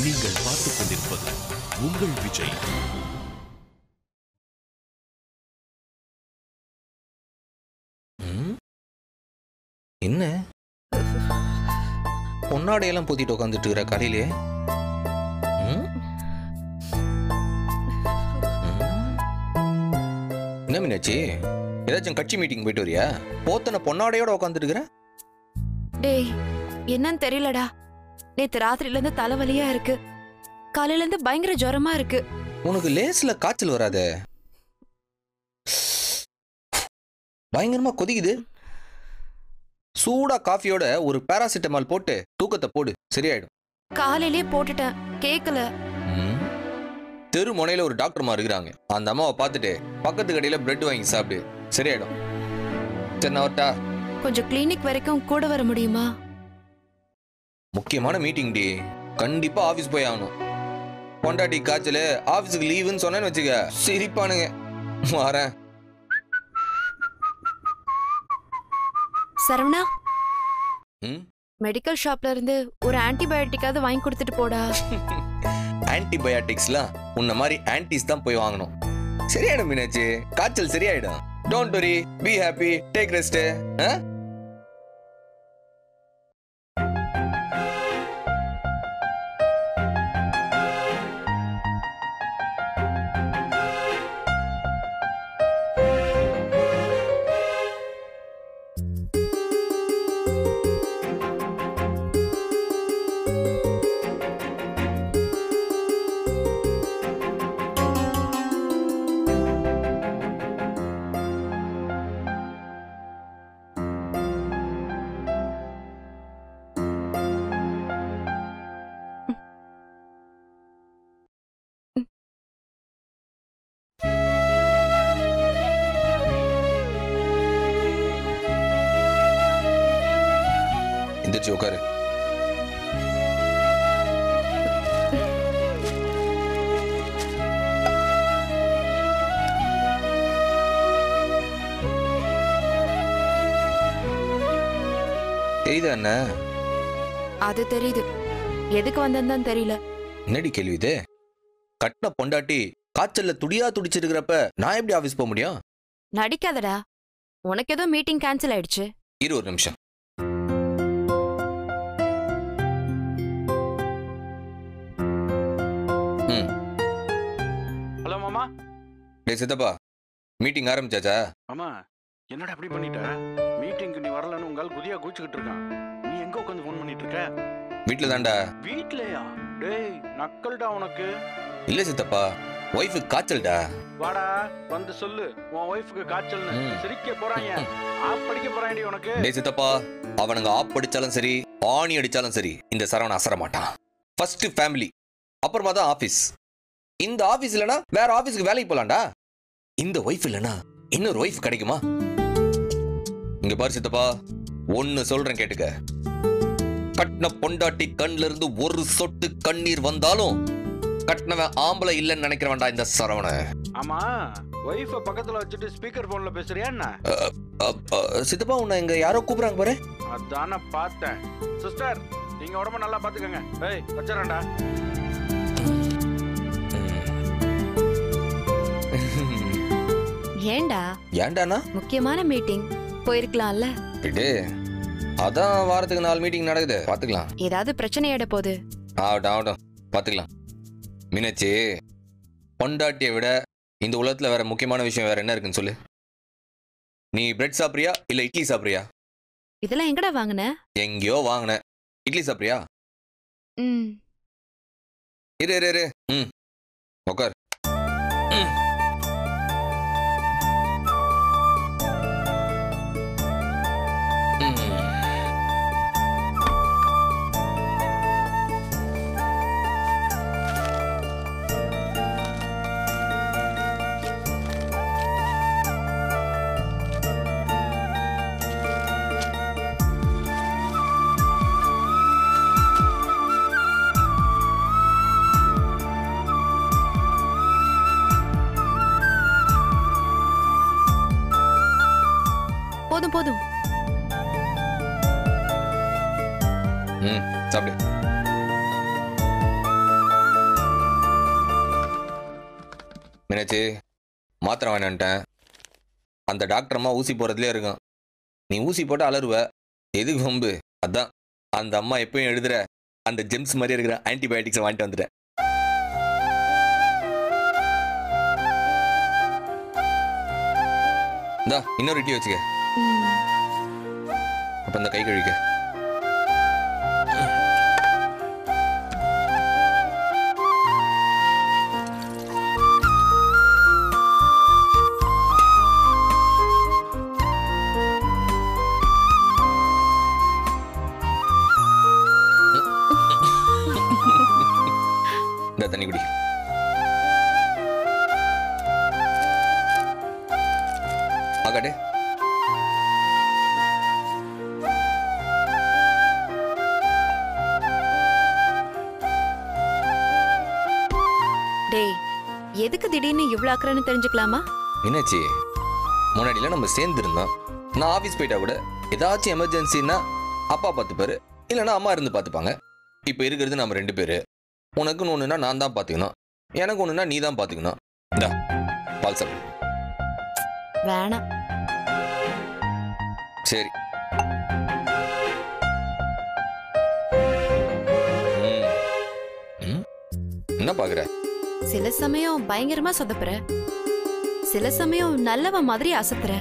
நீங்கள் பார்த்துக் கொண்டிருப்பது உங்கள் விஜய். என்ன பொன்னாடையெல்லாம் போத்திட்டு உட்காந்துட்டு இருக்கிற காலையிலே? என்ன மீனாட்சி, ஏதாச்சும் கட்சி மீட்டிங் போயிட்டு வரியா? போத்தன பொன்னாடையோட உட்காந்துட்டு இருக்கிற? டேய், என்னன்னு தெரியலடா. நேத்து ராத்திரில இருந்து தலைவலியா இருக்கு. காலையில இருந்து பயங்கர ஜுரமா இருக்கு. உனக்கு லேஸ்ல காய்ச்சல் வராத? பயங்கரமா கொதிக்குது. சூடா காஃபியோட ஒரு பாராசிட்டமால் போட்டு தூக்கத்தை போடு, சரியாயிடும். காலையிலே போட்டுட்டேன், கேக்கல. தெரு முனையில ஒரு டாக்டர்மா இருக்கிறாங்க. அந்த அம்மாவை பார்த்துட்டு பக்கத்து கடையில பிரெட் வாங்கி சாப்பிடு, சரியாயிடும். சரி, நான் வரட்டா? கொஞ்சம் கிளினிக் வரைக்கும் கூட வர முடியுமா? முக்கியமான மீட்டிங் டி, கண்டிப்பா ஆபீஸ் போய் ஆகணும். பொண்டாட்டி காய்ச்சல், ஆபீஸுக்கு லீவுன்னு சொன்னேன்னு வச்சுக்க சிரிப்பானுங்க. வரேன். சரவணா, மெடிக்கல் ஷாப்ல இருந்து ஒரு ஆன்டிபயோட்டிக்காவது வாங்கி கொடுத்துட்டு போடா. ஆன்டிபயோட்டிக்ஸ்லாம் உன்ன மாதிரி ஆன்டிஸ் தான் போய் வாங்கணும். சரியாயிடும் மீனாட்சி, காய்ச்சல் சரியாயிடும். Don't worry, be happy, take rest. எந்திரிச்சு உட்காரு. தெரியுதா என்ன? அது தெரியுது, எதுக்கு வந்தேன்னு தெரியல. என்னடி கேள்வி இது? கட்டின பொண்டாட்டி காய்ச்சல்ல துடியா துடிச்சிருக்கிறப்ப நான் எப்படி ஆபீஸ் போக முடியும்? நடிக்காதடா, உனக்கு ஏதோ மீட்டிங் கேன்சல் ஆயிடுச்சு. இரு ஒரு நிமிஷம். ஹலோ மாமா. டேய் சித்தப்பா, மீட்டிங் ஆரம்பிச்சாச்சா? மாமா, என்னடா அப்படி பண்ணிட்ட? மீட்டிங்க்கு நீ வரலன்னு உங்கால் குதியா கூச்சிக்கிட்டு இருக்கான். நீ எங்க உட்காந்து ஃபோன் பண்ணிட்டு இருக்க? வீட்ல தான்டா. வீட்லயா? டேய், நக்கல்டா உனக்கு. இல்ல சித்தப்பா, ஒய்ஃபுக்கு காய்ச்சல்டா. வாடா வந்து சொல்லு, உன் ஒய்ஃபுக்கு காய்ச்சல்னு. சிரிக்க போறாங்க, ஆப் படிக்க போறாங்கடி உனக்கு. டேய் சித்தப்பா, அவனுங்க ஆப் அடிச்சாலும் சரி, ஆணி அடிச்சாலும் சரி, இந்த சரவணன் அசர மாட்டான். ஃபர்ஸ்ட் ஃபேமிலி, அப்புறமா தான் ஆபீஸ். இந்த ஆபீஸ் இல்லனா வேற ஆபீஸ்க்கு வேலைக்கு போலாம்டா. இந்த ஒய்ஃப் இல்லனா இன்னொரு ஒய்ஃப் கிடைக்குமா? இங்க பாரு சித்தப்பா, ஒன்னு சொல்றேன் கேட்டுக்க. கட்டின பொண்டாட்டி கண்ல இருந்து ஒரு சொட்டு கண்ணீர் வந்தாலும் கட்டினவன் ஆம்பளை இல்லைன்னு நினைக்கிறவன்டா இந்த சரவண. ஆமா, ஒய்ஃப பக்கத்துல வச்சுட்டு ஸ்பீக்கர் போன்ல பேசுறியா என்ன? சித்தப்பா, உன்னை இங்க யாரோ கூப்பிடுறாங்க பாரு. அதான பார்த்தேன். சிஸ்டர், நீங்க உடம்ப நல்லா பாத்துக்கங்க. ஏய், வச்சறேன்டா. ஏண்டா? ஏண்டானா? முக்கியமான மீட்டிங் போயிருக்கலாம்ல. அதான் வாரத்துக்கு 4 மீட்டிங் நடக்குது, பாத்துக்கலாம். ஏதாவது பிரச்சனை ஆயிட போகுது. ஆகட்டும் பாத்துக்கலாம். மீனாட்சி, பொண்டாட்டியை விட இந்த உலகத்துல வேற முக்கியமான விஷயம் வேற என்ன இருக்குன்னு சொல்லு. நீ பிரெட் சாப்பிடுறியா இல்ல இட்லி சாப்பிடுறியா? இதெல்லாம் எங்கடா வாங்குன? எங்கேயோ வாங்கின. இட்லி சாப்பிடுறியா? இரு இரு இரு. உட்கார். போதும் போதும். சாப்பிடு. மீனாட்சி மாத்திரை வேணான்ட்டேன். அந்த டாக்டர் அம்மா ஊசி போடுறதுலே இருக்கும். நீ ஊசி போட்டு அலறுவ, எதுக்கு வம்பு? அதான் அந்த அம்மா எப்பயும் எழுதுற அந்த ஜெம்ஸ் மாதிரி இருக்கிற ஆன்டிபயோட்டிக்ஸை வாங்கிட்டு வந்துட்டேன். இந்தா இன்னொரு இட்லி வச்சுக்க. அப்ப இந்த கை கழுவிக்க. இந்த தண்ணி குடி. ஆகாடே டேய், எதுக்கு திடீர்னு இவ்ளோ அக்கறைன்னு தெரிஞ்சுக்கலாமா? என்னாச்சு? முன்னாடிலாம் நம்ம சேர்ந்து இருந்தோம். நான் ஆஃபீஸ் போயிட்டா கூட ஏதாச்சும் எமர்ஜென்சின்னா அப்பா பார்த்துப்பாரு, இல்லைன்னா அம்மா இருந்து பார்த்துப்பாங்க. இப்போ இருக்கிறது நம்ம 2 பேர். உனக்குன்னு ஒன்றுனா நான் தான் பார்த்துக்கணும், எனக்கு ஒன்றுனா நீ தான் பார்த்துக்கணும். இந்தா பால் சாப்பிடு. வேணாம். சரி. என்ன பார்க்குற? சில சமயம் பயங்கரமா சொதப்புற, சில சமயம் நல்லவ மாதிரி அசத்துற.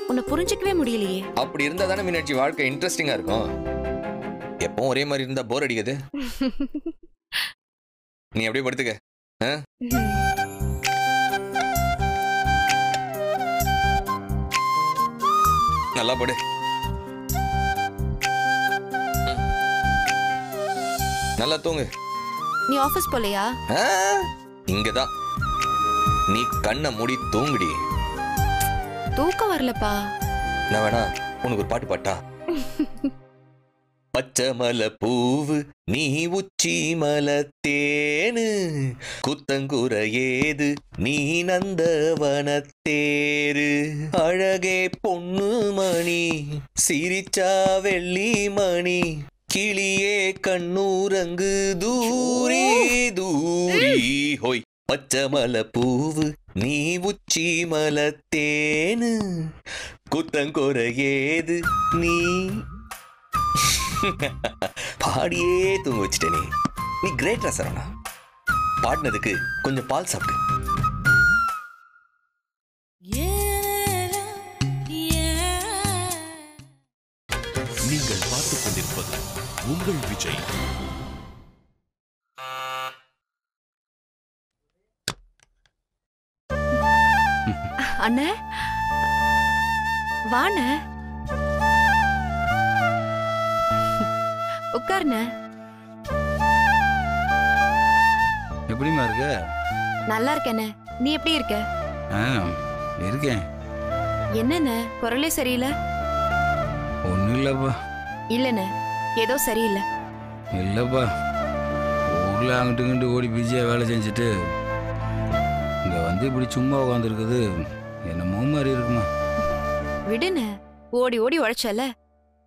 உன்னை புரிஞ்சுக்கவே முடியலையே. அப்படி இருந்தா தானே மீனாட்சி வாழ்க்கை இன்ட்ரெஸ்டிங்கா இருக்கும். எப்பவும் ஒரே மாதிரி இருந்தா போர் அடிக்குது. நீ அப்படியே படுத்துக்க. நல்லா படு. நல்லா தூங்கு. நீ ஆபீஸ் போலையா? இங்கதான். நீ கண்ணை மூடி தூங்குடி. தூக்கம் வரலப்பா. நான் வேணா உனக்கு ஒரு பாட்டு பாட்டா? பச்சை மலை பூவு நீ உச்சி மலை தேனு, குத்தங்குற ஏது நீ நந்தவனத்தேரு, அழகே பொண்ணு மணி சிரிச்சா வெள்ளி மணி, கிளியே கண்ணூரங்கு தூரி தூரி ஹோய். பச்சை மலை பூவு நீ உச்சி மலை தேனு, குத்தங்குற ஏது நீ. பாடியே தூங்க வச்சுட்ட நீ. நீ கிரேட் ரசரணா. பாடினதுக்கு கொஞ்சம் பால் சாப்பிடு. நீங்கள் பார்த்துக் கொண்டிருப்பது உங்கள் விஜய். அண்ணே வாண்ண, உட்காருண்ண. எப்படிமா இருக்க? நல்லா இருக்கேண்ணே. நீ எப்படி இருக்க? இருக்கேன். என்னண்ணே குரலே சரியில்லை? ஒன்றும் இல்லைப்பா. இல்லண்ணே, ஏதோ சரியில்லை. இல்லைப்பா, ஊரில் அங்கிட்டு இங்கிட்டு ஓடி பிஸியாக வேலை செஞ்சுட்டு இங்கே வந்து இப்படி சும்மா உட்காந்துருக்குது என்னமோ மாதிரி இருக்குமா. விடுண்ணே, ஓடி ஓடி உழைச்சல.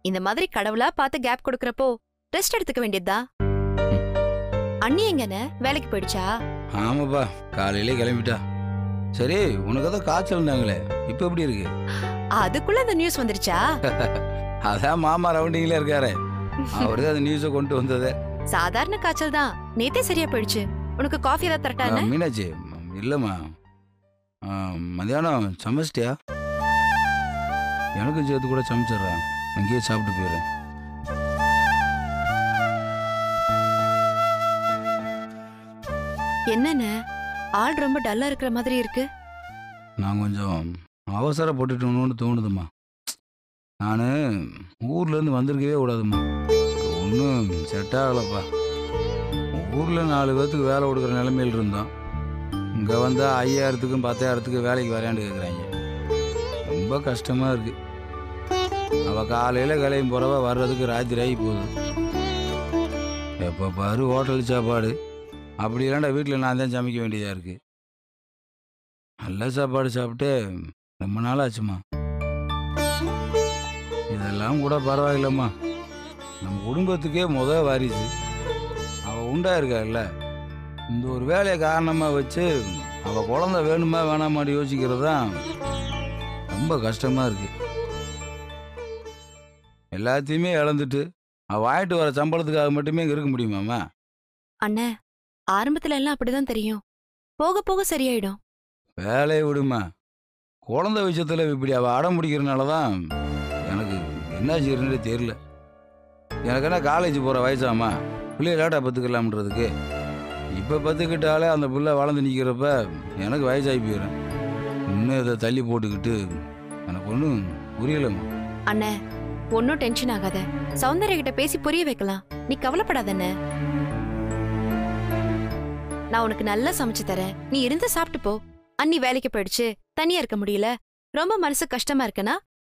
இந்த மாதிரி கடவுளா பார்த்து கேப் கொடுக்கறப்போ ரெஸ்ட் எடுத்துக்க வேண்டியதுதான். அண்ணி எங்கண்ணே வேலைக்கு போயிடுச்சா? ஆமாப்பா, காலையிலே கிளம்பிட்டா. சரி, உனக்கு ஏதோ காய்ச்சல்னாங்களே, இப்போ எப்படி இருக்கு? அதுக்குள்ள அந்த நியூஸ் வந்துருச்சா? அதான் மாமா ரவுண்டிங்ல இருக்காரு, அவரு அந்த நியூஸை கொண்டு வந்தது. சாதாரண காய்ச்சல் தான், நேத்தே சரியா போயிடுச்சு. உனக்கு காஃபி ஏதாவது தரட்டானே? மீனாட்சி, இல்லைம்மா, மதியானம் சமைச்சிட்டியா? எனக்கும் சேர்த்து கூட சமைச்சிட்றேன், அங்கேயே சாப்பிட்டு போயிடுறேன். என்னண்ணே ஆள் ரொம்ப டல்லா இருக்கிற மாதிரி இருக்கு? நான் கொஞ்சம் அவசரப்பட்டுட்டோன்னு தோணுதும்மா. நான் ஊர்லேருந்து வந்திருக்கவே கூடாதும்மா. ஒன்றும் செட் ஆகலப்பா. ஊரில் 4 பேர்த்துக்கு வேலை கொடுக்குற நிலைமையில் இருந்தோம். இங்கே வந்தால் 5000த்துக்கும் 10,000த்துக்கு வேலைக்கு வரையாண்டு கேட்குறாங்க. ரொம்ப கஷ்டமாக இருக்குது. அவள் காலையில் கிளையும் போகிறவ வர்றதுக்கு ராத்திரி ஆகி போகுது. எப்போ பாரு ஹோட்டல் சாப்பாடு. அப்படி இல்லைண்டா வீட்டில் நான் தான் சமைக்க வேண்டியதாக இருக்குது. நல்ல சாப்பாடு சாப்பிட்டு ரொம்ப நாள் ஆச்சுமா. இதெல்லாம் கூட பரவாயில்லம்மா. நம்ம குடும்பத்துக்கே வாரிசு அவள் உண்டா இருக்காள்ல. இந்த ஒரு வேலையை காரணமாக வச்சு அவள் குழந்தை வேணுமா வேணாமாடி யோசிக்கிறது தான் ரொம்ப கஷ்டமாக இருக்கு. எல்லாத்தையுமே இழந்துட்டு அவள் வாங்கிட்டு வர சம்பளத்துக்காக மட்டுமே இங்கே இருக்க முடியுமாம்மா? அண்ணே, ஆரம்பத்துல எல்லாம் அப்படிதான் தெரியும், போக போக சரியாயிடும். வேலையை விடுமா. குழந்தை விஷயத்தில் இப்படி அவள் அடம் பிடிக்கிறனால தான் எனக்கு என்ன செய்யறதுனே தெரியல. எனக்கு என்ன காலேஜ் போகிற வயசாமா பிள்ளைய லேட்டாக பத்துக்கலாம்ன்றதுக்கு. இப்போ பத்துக்கிட்டாலே அந்த பிள்ளை வளர்ந்து நிற்கிறப்ப எனக்கு வயசாகி போயிடும். இன்னும் இதை தள்ளி போட்டுக்கிட்டு எனக்கு ஒன்றும் புரியலம்மா. அண்ணே, ஒன்னும் டென்ஷன் ஆகாத. சௌந்தர்யா கிட்ட பேசி புரிய வைக்கலாம். நீ கவலைப்படாதண்ணே. நான் உனக்கு நல்லா சமைச்சு தரேன், நீ இருந்து சாப்பிட்டு போ. அண்ணி வேலைக்கு போயிடுச்சு, தனியா இருக்க முடியல, ரொம்ப மனசு கஷ்டமா இருக்குன்னா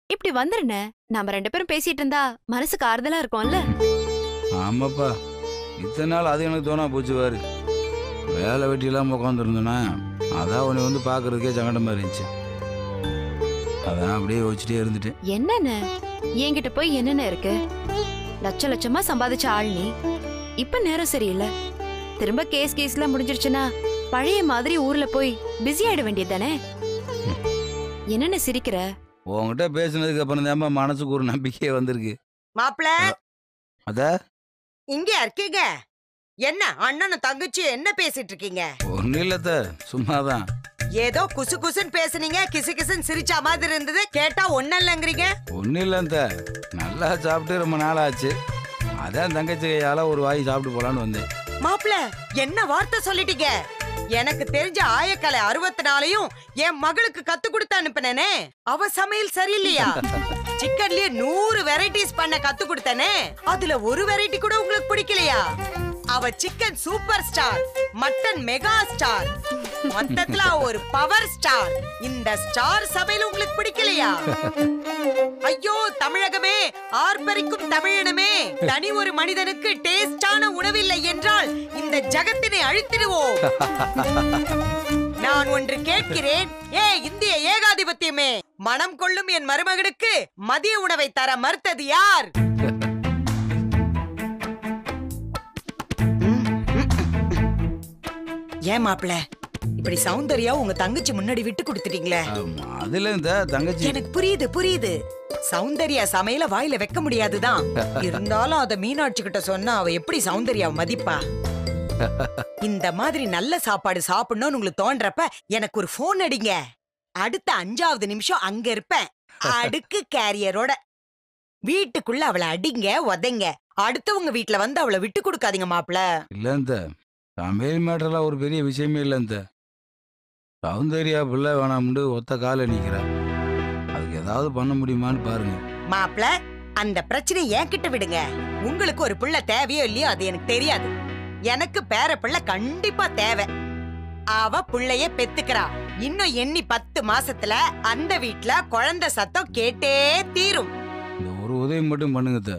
இப்படி வந்துருண்ணே. நாம 2 பேரும் பேசிட்டு இருந்தா மனசுக்கு ஆறுதலா இருக்கும்ல. ஆமாப்பா, இத்தனை நாள் அது எனக்கு தோணா போச்சுவாரு. வேலை வெட்டி இல்லாமல் உட்காந்துருந்தேன்னா அதான் உன்னை வந்து பார்க்கறதுக்கே சங்கடமா இருந்துச்சு. அதான் அப்படியே வச்சுட்டே இருந்துட்டேன். என்னன்னு என்கிட்ட போய் என்னென்ன இருக்கு? லட்ச லட்சமா சம்பாதிச்ச ஆள் நீ. இப்ப நேரம் சரியில்லை. திரும்ப கேஸ்லாம் முடிஞ்சிருச்சுன்னா பழைய மாதிரி ஊர்ல போய் பிஸி ஆயிட வேண்டியதுதானே. என்னென்ன சிரிக்கிற? உங்ககிட்ட பேசினதுக்கு அப்புறம் தான் மனசுக்கு ஒரு நம்பிக்கையே வந்திருக்கு. மாப்பிள அத இங்க இருக்கீங்க? என்ன அண்ணனும் தங்கச்சி என்ன பேசிட்டு இருக்கீங்க? ஒன்னும் இல்லத்த, சும்மாதான். ஏதோ குசு குசுன்னு பேசுனீங்க, கிசு கிசுன்னு சிரிச்ச மாதிரி இருந்தது. கேட்டா ஒன்னும் இல்லைங்கிறீங்க. ஒன்னும் இல்லத்த, நல்லா சாப்பிட்டு ரொம்ப நாள் ஆச்சு. அதான் தங்கச்சி கையால ஒரு வாய் சாப்பிட்டு போலான்னு வந்தேன். மாப்பிள என்ன வார்த்தை சொல்லிட்டீங்க? எனக்கு தெரிஞ்ச ஆயக்கலை 64யும் என் மகளுக்கு கத்து கொடுத்து அனுப்பினே. அவ சமையல் சரியில்லையா? சிக்கன்லயே 100 வெரைட்டிஸ் பண்ண கத்து கொடுத்தனே, அதுல ஒரு வெரைட்டி கூட உங்களுக்கு பிடிக்கலையா? அவ chicken super star, mutton mega star, மொத்தத்துல ஒரு பவர் ஸ்டார். இந்த ஸ்டார் சமையல் உங்களுக்கு பிடிக்கலையா? ஐயோ தமிழகமே, ஆர்ப்பரிக்கும் தமிழனமே, தனி ஒரு மனிதனுக்கு டேஸ்டான உணவில்லை என்றால் இந்த ஜகத்தினை அழித்திடுவோம். நான் ஒன்று கேட்கிறேன், இந்திய ஏகாதிபத்தியமே, மனம் கொள்ளும் என் மருமகனுக்கு மதிய உணவை தர மறுத்தது யார்? ஏன் மாப்பிள இப்படி சௌந்தர்யா உங்க தங்கச்சி முன்னாடி விட்டு கொடுத்துட்டீங்களே? அதுல இந்த தங்கச்சி எனக்கு புரியுது. சௌந்தர்யா சமையல வாயில வைக்க முடியாதுதான். இருந்தாலும் அத மீனாட்சி கிட்ட சொன்னா அவ எப்படி சௌந்தர்யா மதிப்பா? இந்த மாதிரி நல்ல சாப்பாடு சாப்பிடணும்னு உங்களுக்கு தோன்றப்ப எனக்கு ஒரு போன் அடிங்க. அடுத்த 5வது நிமிஷம் அங்க இருப்பேன், அடுக்கு கேரியரோட. வீட்டுக்குள்ள அவளை அடிங்க, உதைங்க. அடுத்தவங்க வீட்டுல வந்து அவளை விட்டு கொடுக்காதீங்க மாப்பிள. இல்ல இந்த சமையல் மேட்டர்லாம் ஒரு பெரிய விஷயமே இல்லை. இந்த சௌந்தர்யா பிள்ளை வேணாம்னு ஒத்த கால நிக்கிறா. அதுக்கு ஏதாவது பண்ண முடியுமான்னு பாருங்க மாப்பிள. அந்த பிரச்சனை என்கிட்ட விடுங்க. உங்களுக்கு ஒரு பிள்ளை தேவையோ இல்லையோ அது எனக்கு தெரியாது. எனக்கு பேர பிள்ளை கண்டிப்பா தேவை. அவ பிள்ளைய பெத்துக்கிறா. இன்னும் எண்ணி 10 மாசத்துல அந்த வீட்டுல குழந்தை சத்தம் கேட்டே தீரும். இந்த ஒரு உதவி மட்டும் பண்ணுங்க,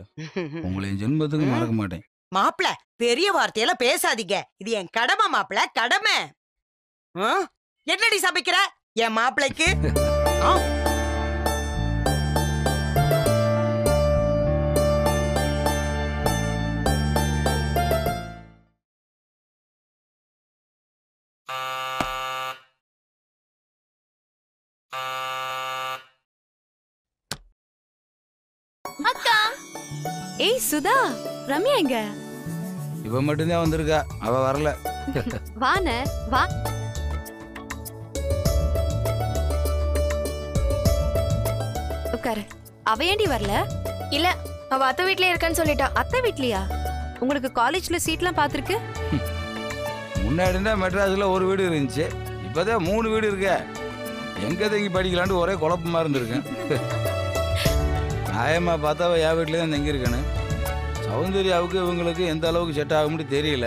உங்களை ஜென்மத்துக்கு மறக்க மாட்டேன். மாப்பிள பெரிய வார்த்தையெல்லாம் பேசாதீங்க, இது என் கடமை மாப்பிள, கடமை. என்னடி சமைக்கிற என் மாப்பிளைக்கு? அக்கா. ஏய் சுதா, ரம்யா எங்க? இவ மட்டும்தான் வந்திருக்கா, அவ வரல. வான வா. உட்காரு. அவ ஏண்டி வரல? இல்ல, அவ அத்தை வீட்லயே இருக்கன்னு சொல்லிட்டா. அத்தை வீட்லயா? உங்களுக்கு காலேஜ்ல சீட்லாம் பாத்துருக்கு? முன்னாடினா மெட்ராஸ்ல ஒரு வீடு இருந்துச்சு, இப்பதான் 3 வீடு இருக்க. எங்க தங்கி படிக்கலான்னு ஒரே குழப்பமா இருந்திருக்கேன். நியாயமா பார்த்தா என் வீட்டிலே தான் தங்கியிருக்கேன்னு. சௌந்தர்யாவுக்கு இவங்களுக்கு எந்த அளவுக்கு செட் ஆகும்னு தெரியல.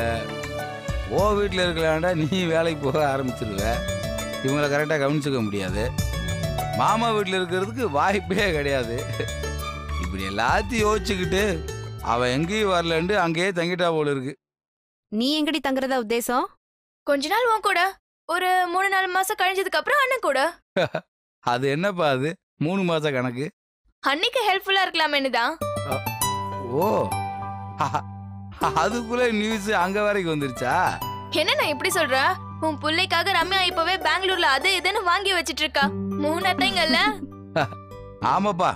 ஓ வீட்டில் இருக்கலாண்டா நீ வேலைக்கு போக ஆரம்பிச்சிருவ, இவங்களை கரெக்டாக கவனிச்சுக்க முடியாது. மாமா வீட்டில் இருக்கிறதுக்கு வாய்ப்பே கிடையாது. இப்படி எல்லாத்தையும் யோசிச்சுக்கிட்டு அவள் எங்கேயும் வரலன்ட்டு அங்கேயே தங்கிட்டா போல இருக்கு. நீ எங்கடி தங்குறதா உத்தேசம்? கொஞ்ச நாள் உன் கூட, ஒரு 3-4 மாசம் கழிஞ்சதுக்கு அப்புறம் அண்ணன் கூட. அது என்னப்பா அது 3 மாச கணக்கு? அன்னைக்கு ஹெல்ப்ஃபுல்லா இருக்கலாமேனுதான். ஓ, அதுக்குள்ள நியூஸ் அங்க வரைக்கும் வந்துருச்சா? என்ன நான் இப்படி சொல்ற? உன் பிள்ளைக்காக ரம்யா இப்பவே பெங்களூர்ல அது இதுன்னு வாங்கி வச்சிட்டு இருக்கா. 3 அத்தைங்கல்ல. ஆமாப்பா,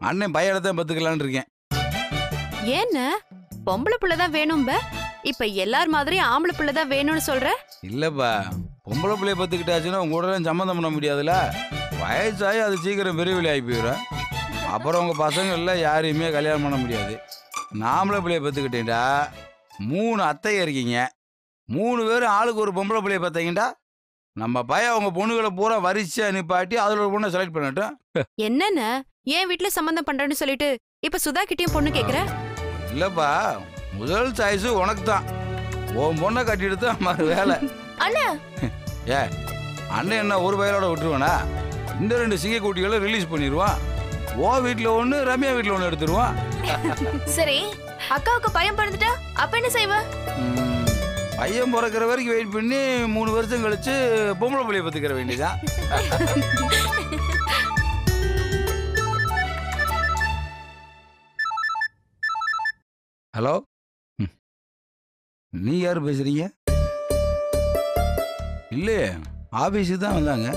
அண்ணன் பையனத்தான் பத்துக்கலான்னு இருக்கேன். ஏன்னு பொம்பளை பிள்ளைதான் வேணும்ப, இப்ப எல்லார் மாதிரி ஆம்பளை பிள்ளைதான் வேணும்னு சொல்ற? இல்லப்பா, பொம்பளை பிள்ளைய பத்துக்கிட்டாச்சுன்னா உங்க கூட சம்மந்தம் பண்ண முடியாதுல்ல. வயசாகி அது சீக்கிரம் பெரிய ஆகி போயிடும். அப்புறம் உங்க பசங்க எல்லாம் யாரையுமே கல்யாணம் பண்ண முடியாது. நாமளை பிள்ளைய பத்துக்கிட்டேன்டா 3 அத்தைங்க இருக்கீங்க, 3 பேரும் ஆளுக்கு ஒரு பொம்பளை பிள்ளைய பார்த்தீங்கடா, நம்ம பையன் அவங்க பொண்ணுகளை பூரா வரிசையா நிப்பாட்டி அதில் ஒரு பொண்ணை செலக்ட் பண்ணட்டும். என்னன்னு என் வீட்டுல சம்பந்தம் பண்றேன்னு சொல்லிட்டு இப்ப சுதா கிட்டயும் பொண்ணு கேக்குற? இல்லப்பா, முதல் சாய்ஸ் உனக்கு தான். உன் பொண்ணை கட்டிட்டு தான் மறு வேலை. அண்ணா ஏ, அண்ணன் என்ன ஒரு வயலோட விட்டுருவானா? இந்த 2 சிங்க குட்டிகளை ரிலீஸ் பண்ணிடுவான். ஓ வீட்டில் ஒன்று, ரம்யா வீட்டில் ஒன்று எடுத்துருவான். சரி, அக்காவுக்கு பையன் பிறந்துட்டா அப்ப என்ன செய்வ? பையன் பிறக்கிற வரைக்கும் வெயிட் பண்ணி 3 வருஷம் கழிச்சு பொம்பளை பிள்ளைய பத்துக்கிற வேண்டியதான். ஹலோ, நீ யாரு பேசுறீங்க? இல்லையே, ஆபீஸுக்கு தான் வந்தாங்க.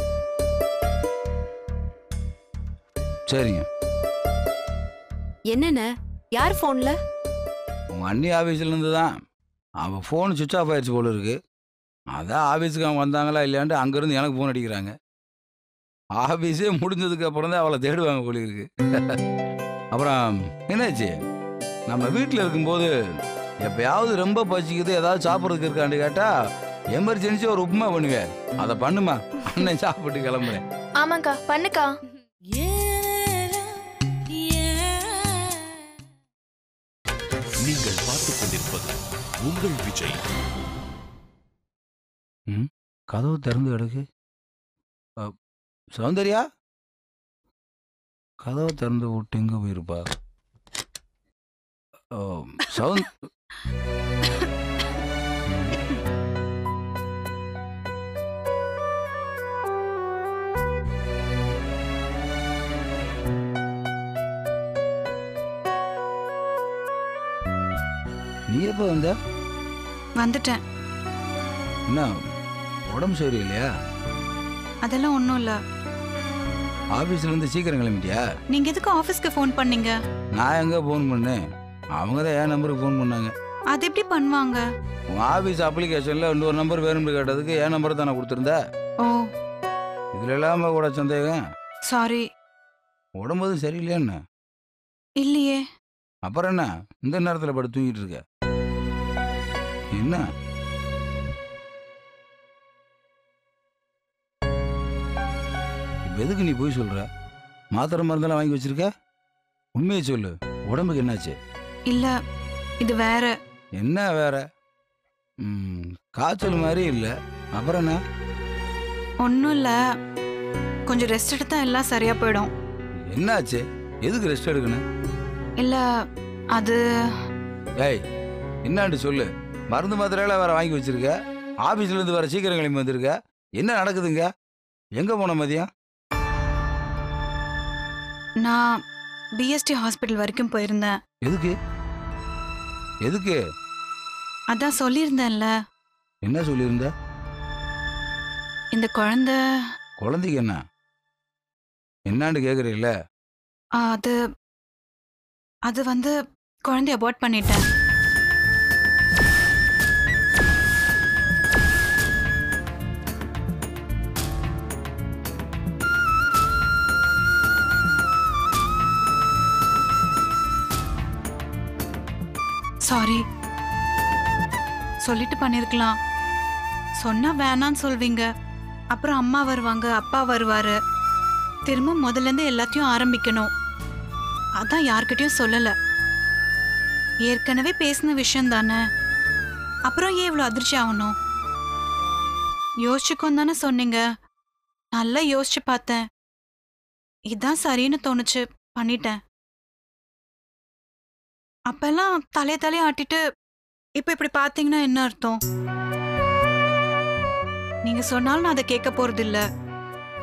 சரிங்க. என்னன்னு யார் போன்ல? உங்க அண்ணி ஆபீஸ்ல இருந்து தான். அவன் ஃபோன் சுவிட்ச் ஆஃப் ஆயிடுச்சு போல இருக்கு. அதான் ஆஃபீஸுக்கு அவங்க வந்தாங்களா இல்லையான்ட்டு அங்கேருந்து எனக்கு ஃபோன் அடிக்கிறாங்க. ஆஃபீஸே முடிஞ்சதுக்கு அப்புறம் தான் அவளை தேடுவாங்க போல இருக்கு. அப்புறம் என்னாச்சு, நம்ம வீட்டில் இருக்கும்போது எப்பயாவது ரொம்ப பசிக்குது, ஏதாவது சாப்பிட்றதுக்கு இருக்கான்னு கேட்டால் எமர்ஜென்சி ஒரு உப்புமா பண்ணுவேன். அதை பண்ணுமா, அண்ணன் சாப்பிட்டு கிளம்புறேன். ஆமாக்கா, பண்ணுக்கா. நீங்கள் பார்த்துக் கொண்டிருப்பது உங்கள் விஜய். கதவு திறந்து கிடக்கு. சௌந்தர்யா, கதவை திறந்து விட்டு எங்கே போயிருப்பா? நீ எப்போ வந்த? வந்துட்டேன். என்ன உடம்பு சரியில்லையா? அதெல்லாம் ஒன்றும் இல்லை. ஆஃபீஸ்ல இருந்து சீக்கிரம் கிளம்பிட்டியா? நீங்க எதுக்கு ஆஃபீஸ்க்கு ஃபோன் பண்ணீங்க? நான் எங்கே ஃபோன் பண்ணேன், அவங்க தான் என் நம்பருக்கு ஃபோன் பண்ணாங்க. அது எப்படி பண்ணுவாங்க? உன் ஆஃபீஸ் அப்ளிகேஷனில் இன்னொரு நம்பர் வேணும்னு கேட்டதுக்கு என் நம்பரை தானே கொடுத்துருந்தேன். ஓ, இதில் இல்லாமல் கூட சந்தேகம். சாரி. உடம்பு சரியில்லையான்னு? இல்லையே. அப்புறம் என்ன இந்த நேரத்தில் படுத்து தூங்கிட்டு இருக்க? என்ன இப்போ எதுக்கு நீ போய் சொல்ற? மாத்திரை மருந்தெல்லாம் வாங்கி வச்சிருக்க? உண்மையை சொல்லு, உடம்புக்கு என்னாச்சு? இல்ல, இது வேற. என்ன வேற? காய்ச்சல் மாதிரி இல்லை. அப்புறம் என்ன? ஒன்றும் இல்லை, கொஞ்சம் ரெஸ்ட் எடுத்தா எல்லாம் சரியா போயிடும். என்னாச்சு? எதுக்கு ரெஸ்ட் எடுக்கணும்? இல்ல, அது ஏய், என்னான்னு சொல்லு. மருந்து மாத்திரையெல்லாம் வேற வாங்கி வச்சிருக்க, ஆபீஸ்ல இருந்து வேற சீக்கிரம் கிளம்பி வந்திருக்க. என்ன நடக்குதுங்க? எங்க போன மதியம்? நான் பிஎஸ்டி ஹாஸ்பிட்டல் வரைக்கும் போயிருந்தேன். எதுக்கு? எதுக்கு? அதான் சொல்லியிருந்தேன்ல. என்ன சொல்லியிருந்த? இந்த குழந்தைக்கு என்ன என்னான்னு கேக்குறீல்ல? அது அது வந்து குழந்தைய அபார்ட் பண்ணிட்டேன். சாரி, சொல்லிட்டு பண்ணிருக்கலாம். சொன்னா வேணான்னு சொல்வீங்க, அப்புறம் அம்மா வருவாங்க, அப்பா வருவாரு, திரும்ப முதல்ல இருந்து எல்லாத்தையும் ஆரம்பிக்கணும். அதான் யார்கிட்டயும் சொல்லல. ஏற்கனவே பேசின விஷயம் தானே, அப்புறம் ஏன் இவ்வளவு அதிர்ச்சி ஆகணும்? யோசிச்சுக்கோன்னு தானே சொன்னீங்க. நல்லா யோசிச்சு பார்த்தேன், இதான் சரின்னு தோணுச்சு, பண்ணிட்டேன். அப்பெல்லாம் தலைய ஆட்டிட்டு இப்ப இப்படி பாத்தீங்கன்னா என்ன அர்த்தம்? நீங்க சொன்னாலும் நான் அதை கேட்க போறது இல்ல.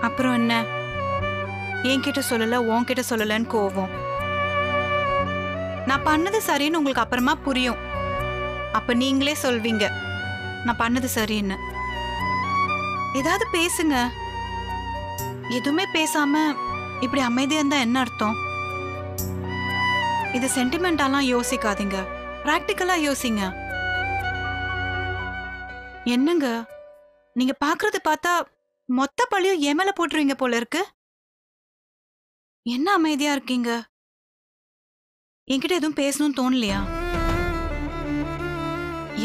அப்புறம் என்ன, என்கிட்ட சொல்லல உன்கிட்ட சொல்லலன்னு கோவம். நான் பண்ணது சரின்னு உங்களுக்கு அப்புறமா புரியும். அப்ப நீங்களே சொல்வீங்க நான் பண்ணது சரின்னு. ஏதாவது பேசுங்க. எதுவுமே பேசாம இப்படி அமைதியா இருந்தா என்ன அர்த்தம்? இது சென்டிமெண்டாலாம் யோசிக்காதீங்க, பிராக்டிக்கலா யோசிங்க. என்னங்க நீங்க பாக்குறது பார்த்தா மொத்த பழியும் என் மேல போட்டுருவீங்க போல இருக்கு. என்ன அமைதியா இருக்கீங்க? என்கிட்ட எதுவும் பேசணும்னு தோணலையா?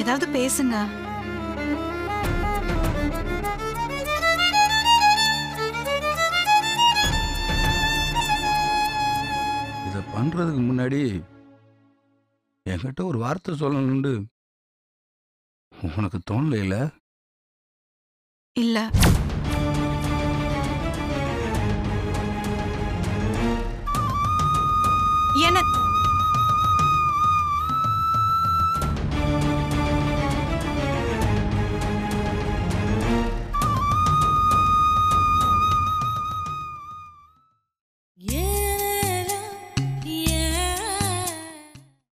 ஏதாவது பேசுங்க. இதை பண்றதுக்கு முன்னாடி என்கிட்ட ஒரு வார்த்தை சொல்லணும்னு உனக்கு தோணலையில? இல்ல. என்ன